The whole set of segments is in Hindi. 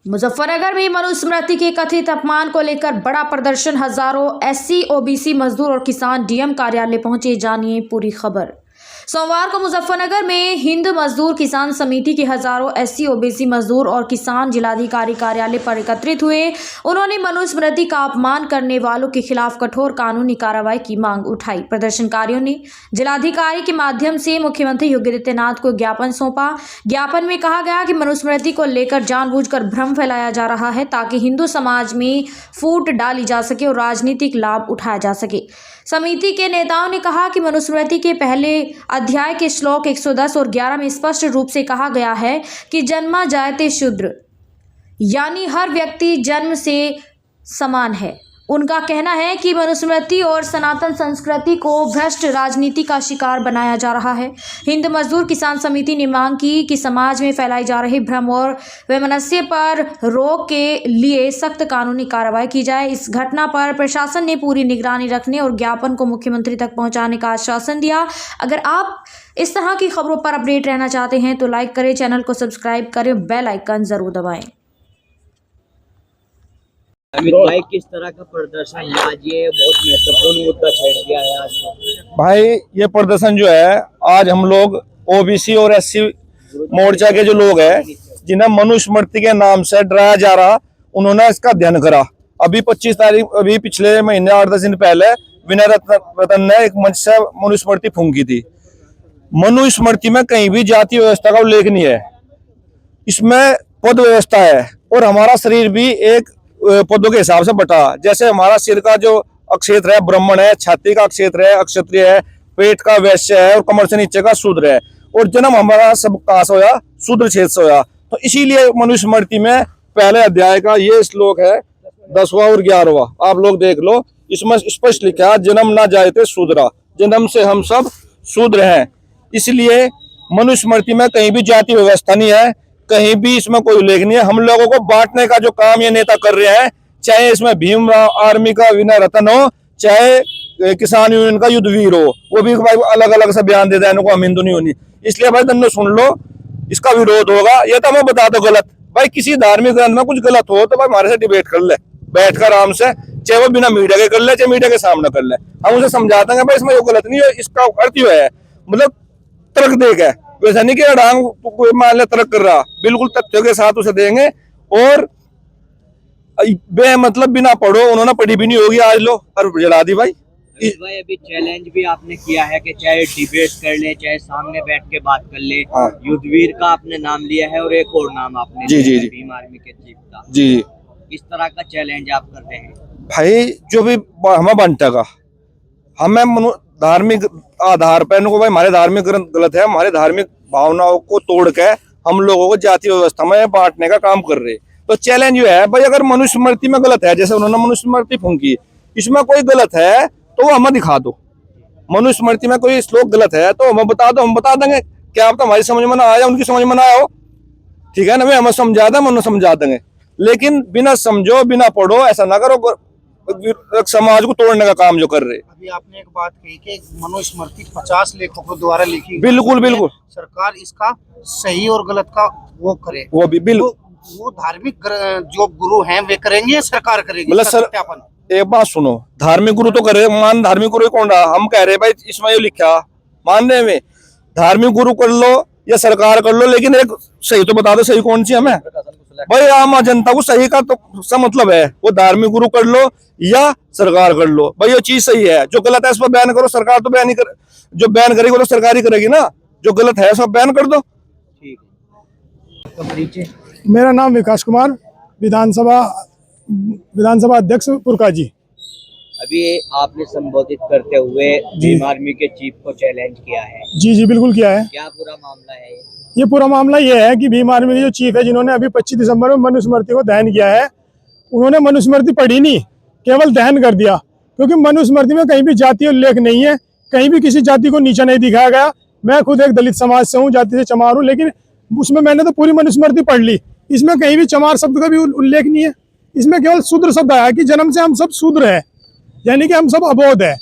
मुजफ्फरनगर में मनुस्मृति के कथित अपमान को लेकर बड़ा प्रदर्शन। हजारों एससी ओबीसी मजदूर और किसान डीएम कार्यालय पहुंचे। जानिए पूरी खबर। सोमवार को मुजफ्फरनगर में हिंद मजदूर किसान समिति के हजारों एससी ओबीसी मजदूर और किसान जिलाधिकारी कार्यालय पर एकत्रित हुए। उन्होंने मनुस्मृति का अपमान करने वालों के खिलाफ कठोर कानूनी कार्रवाई की मांग उठाई। प्रदर्शनकारियों ने जिलाधिकारी के माध्यम से मुख्यमंत्री योगी आदित्यनाथ को ज्ञापन सौंपा। ज्ञापन में कहा गया कि मनुस्मृति को लेकर जानबूझकर भ्रम फैलाया जा रहा है ताकि हिंदू समाज में फूट डाली जा सके और राजनीतिक लाभ उठाया जा सके। समिति के नेताओं ने कहा कि मनुस्मृति के पहले अध्याय के श्लोक 110 और 11 में स्पष्ट रूप से कहा गया है कि जन्मा जायते शूद्र, यानी हर व्यक्ति जन्म से समान है। उनका कहना है कि मनुस्मृति और सनातन संस्कृति को भ्रष्ट राजनीति का शिकार बनाया जा रहा है। हिंद मजदूर किसान समिति ने मांग की कि समाज में फैलाई जा रही भ्रम और वैमनस्य पर रोक के लिए सख्त कानूनी कार्रवाई की जाए। इस घटना पर प्रशासन ने पूरी निगरानी रखने और ज्ञापन को मुख्यमंत्री तक पहुंचाने का आश्वासन दिया। अगर आप इस तरह की खबरों पर अपडेट रहना चाहते हैं तो लाइक करें, चैनल को सब्सक्राइब करें, बेल आइकन जरूर दबाएं। अमित भाई, किस तरह का प्रदर्शन है आज? ये बहुत महत्वपूर्ण मुद्दा छेड़ दिया है आज भाई। ये प्रदर्शन जो है, आज हम लोग ओबीसी और एससी मोर्चा के जो लोग हैं जिन्हें मनुस्मृति के नाम से डराया जा रहा, उन्होंने इसका अध्ययन करा। अभी 25 तारीख, अभी पिछले महीने 8-10 दिन पहले विनय रतन ने एक मंच से मनुस्मृति फूंकी थी। मनुस्मृति में कहीं भी जाति व्यवस्था का उल्लेख नहीं है, इसमें पद व्यवस्था है और हमारा शरीर भी एक पदों के हिसाब से बटा। जैसे हमारा सिर का जो अक्षेत्र है ब्राह्मण है, छाती का अक्षेत्र है अक्षत्रिय है, पेट का वैश्य है और कमर से नीचे का शूद्र है। और जन्म हमारा सब कहाँ से होया? शूद्र क्षेत्र से होया। तो इसीलिए मनुस्मृति में पहले अध्याय का ये श्लोक है 10वां और 11वां, आप लोग देख लो। इसमें स्पष्ट लिखा है, जन्म ना जायते शूद्रा, जन्म से हम सब शूद्र हैं। इसलिए मनुस्मृति में कहीं भी जाति व्यवस्था नहीं है, कहीं भी इसमें कोई उल्लेख नहीं है। हम लोगों को बांटने का जो काम ये नेता कर रहे हैं, चाहे इसमें भीम आर्मी का विनय रतन हो, चाहे किसान यूनियन का युद्धवीर हो, वो भी भाई अलग अलग से बयान दे देने को हम हिंदू नहीं होनी। इसलिए भाई धन्य सुन लो, इसका विरोध होगा। ये तो हमें बता दो गलत, भाई किसी धार्मिक ग्रंथ में कुछ गलत हो तो भाई हमारे से डिबेट कर ले, बैठ कर आराम से, चाहे वो बिना मीडिया के कर ले, चाहे मीडिया के सामने कर ले। हम उसे समझा देंगे भाई इसमें वो गलत नहीं है। इसका अर्थ यो है, मतलब तर्क देख है, वैसा नहीं कि अड़ांग कोई मान ले तर्क कर रहा, बिल्कुल तथ्यों के साथ उसे देंगे। और बे मतलब बिना पढ़ो, उन्होंने पढ़ी भी नहीं होगी, आज लो और जला दी भाई। भाई अभी चैलेंज भी आपने किया है कि चाहे डिबेट कर ले, चाहे सामने बैठ के बात कर ले। हाँ। युद्धवीर का आपने नाम लिया है और एक और नाम आपने जी लिया जी है, भीम आर्मी के चीफ का। जी इस तरह का चैलेंज आप करते हैं भाई, जो भी हमें बंटेगा, हमें धार्मिक आधार पर इनको भाई हमारे धार्मिक ग्रंथ गलत है, हमारे धार्मिक भावनाओं को तोड़ के हम लोगों को जाति व्यवस्था में बांटने का काम कर रहे। तो चैलेंज ये है भाई, अगर मनुस्मृति में गलत है, जैसे उन्होंने मनुस्मृति फूंकी, इसमें कोई गलत है तो वो हमें दिखा दो। मनुस्मृति में कोई श्लोक गलत है तो हमें बता दो, हम बता देंगे। क्या आप तो हमारी समझ में ना आया, उनकी समझ में ना आया हो, ठीक है ना, वे हमें समझा दें, हम समझा देंगे। लेकिन बिना समझो बिना पढ़ो ऐसा ना करो, समाज को तोड़ने का काम जो कर रहे। अभी आपने एक बात कही कि मनुस्मृति 50 लेखकों द्वारा लिखी, बिल्कुल बिल्कुल, सरकार इसका सही और गलत का वो करे, वो भी बिल्कुल। वो धार्मिक जो गुरु हैं वे करेंगे या सरकार करेगी? मतलब सत्यापन। एक बात सुनो, धार्मिक गुरु तो करे, मान धार्मिक गुरु कौन रहा? हम कह रहे भाई इसमें ये लिखा मानने में, धार्मिक गुरु कर लो या सरकार कर लो, लेकिन एक सही तो बता दो, सही कौन सी हमें? भाई आम जनता को सही का तो सब मतलब है, वो धार्मिक गुरु कर लो या सरकार कर लो, भाई ये चीज सही है। जो गलत है इस पर बैन करो, सरकार तो बैन ही कर, जो बैन करेगी वो तो सरकार ही करेगी ना। जो गलत है सब बैन कर दो। मेरा नाम विकास कुमार, विधानसभा अध्यक्ष पुरका जी। अभी आपने संबोधित करते हुए भीम आर्मी के चीफ को चैलेंज किया है। जी बिल्कुल किया है। क्या पूरा मामला है ये पूरा मामला ये है कि भीम आर्मी के जो चीफ है, जिन्होंने अभी 25 दिसंबर में मनुस्मृति को दहन किया है, उन्होंने मनुस्मृति पढ़ी नहीं, केवल दहन कर दिया। क्योंकि मनुस्मृति में कहीं भी जाति उल्लेख नहीं है, कहीं भी किसी जाति को नीचा नहीं दिखाया गया। मैं खुद एक दलित समाज से हूँ, जाति से चमार हूँ, लेकिन उसमें मैंने तो पूरी मनुस्मृति पढ़ ली, इसमें कहीं भी चमार शब्द का भी उल्लेख नहीं है। इसमें केवल शूद्र शब्द आया कि जन्म से हम सब शूद्र है, यानी कि हम सब अबोध है,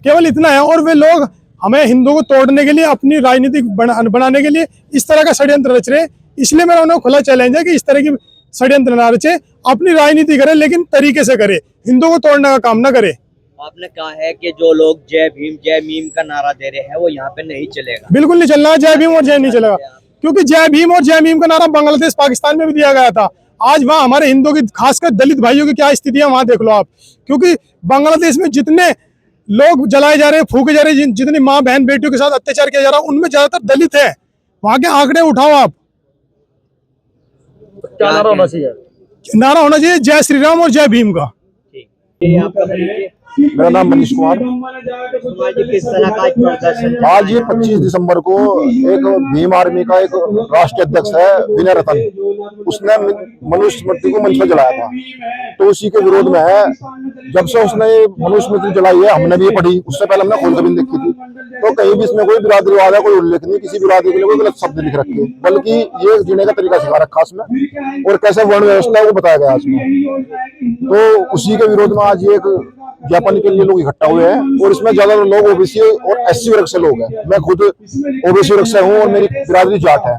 केवल इतना है। और वे लोग हमें हिंदुओं को तोड़ने के लिए, अपनी राजनीतिक बनाने के लिए इस तरह का षड्यंत्र रच रहे हैं। इसलिए मेरा उन्हें खुला चैलेंज है कि इस तरह की षड्यंत्र ना रचे, अपनी राजनीति करे लेकिन तरीके से करे, हिंदुओं को तोड़ने का काम ना करे। आपने कहा है कि जो लोग जय भीम जय मीम का नारा दे रहे हैं वो यहाँ पे नहीं चलेगा। बिल्कुल नहीं चलना, जय भीम और जय नहीं चलेगा, क्योंकि जय भीम और जय मीम का नारा बांग्लादेश पाकिस्तान में भी दिया गया था। आज वहाँ हमारे हिंदुओं की, खासकर दलित भाइयों की क्या स्थिति है वहां देख लो आप, क्योंकि बांग्लादेश में जितने लोग जलाए जा रहे हैं, फूके जा रहे हैं, जितनी माँ बहन बेटियों के साथ अत्याचार किया जा रहा है, उनमें ज्यादातर दलित है। वहां के आंकड़े उठाओ आप। क्या नारा होना चाहिए? नारा होना चाहिए जय श्री राम और जय भीम का। ये आपका परिचय? मेरा नाम मनीष कुमार। कुमार जी, किस तरह का आज प्रदर्शन? आज ये 25 दिसंबर को एक भीम आर्मी का एक राष्ट्रीय अध्यक्ष है विनय रतन, उसने मनुष्य स्मृति को मंच पर जलाया था, तो उसी के विरोध में है। जब से उसने मनुष्य स्मृति जलाई है, हमने भी ये पढ़ी, उससे पहले हमने खोल कभी देखी थी, तो कहीं भी इसमें कोई बिरादरीवाद है, कोई उल्लेख नहीं, किसी बिरादरी के लिए कोई गलत शब्द लिख रखे, बल्कि ये जीने का तरीका सिखा रखा उसमें, और कैसे वर्ण व्यवस्था है वो बताया गया इसमें। तो उसी के विरोध में आज ये एक ज्ञापन के लिए लोग इकट्ठा हुए हैं, और इसमें ज्यादातर लोग ओबीसी और एससी वर्ग से लोग हैं। मैं खुद ओबीसी वर्ग से हूँ और मेरी बिरादरी जाट है,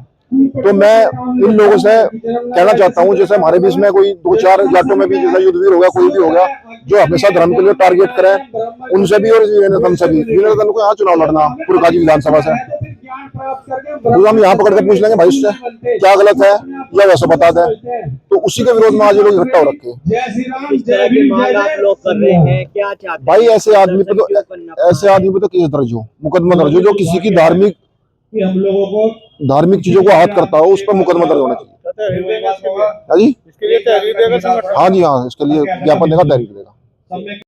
तो मैं इन लोगों से कहना चाहता हूँ, जैसे हमारे बीच में कोई 2-4 जाटों में भी जैसा युद्धवीर हो गया, कोई भी हो गया, जो हमेशा धर्म के लिए टारगेट करें, उनसे भी और विनय से भी। विनय को यहाँ चुनाव लड़ना पुरकाजी विधानसभा से, तो हम यहाँ पकड़ के पूछ लेंगे भाई उससे क्या गलत है या वैसा बता दें, तो उसी के विरोध में आज ये लोग इकट्ठा हो रखे। इस तरह की मांग आप लोग कर रहे हैं, क्या चाहते भाई हैं? ऐसे आदमी पे तो केस दर्ज हो, मुकदमा दर्ज हो, जो किसी की धार्मिक चीजों को आहत करता हो, उस पर मुकदमा दर्ज होना चाहिए। हाँ जी, हाँ जी, हाँ, इसके लिए ज्ञापन देगा, तहरीर देगा।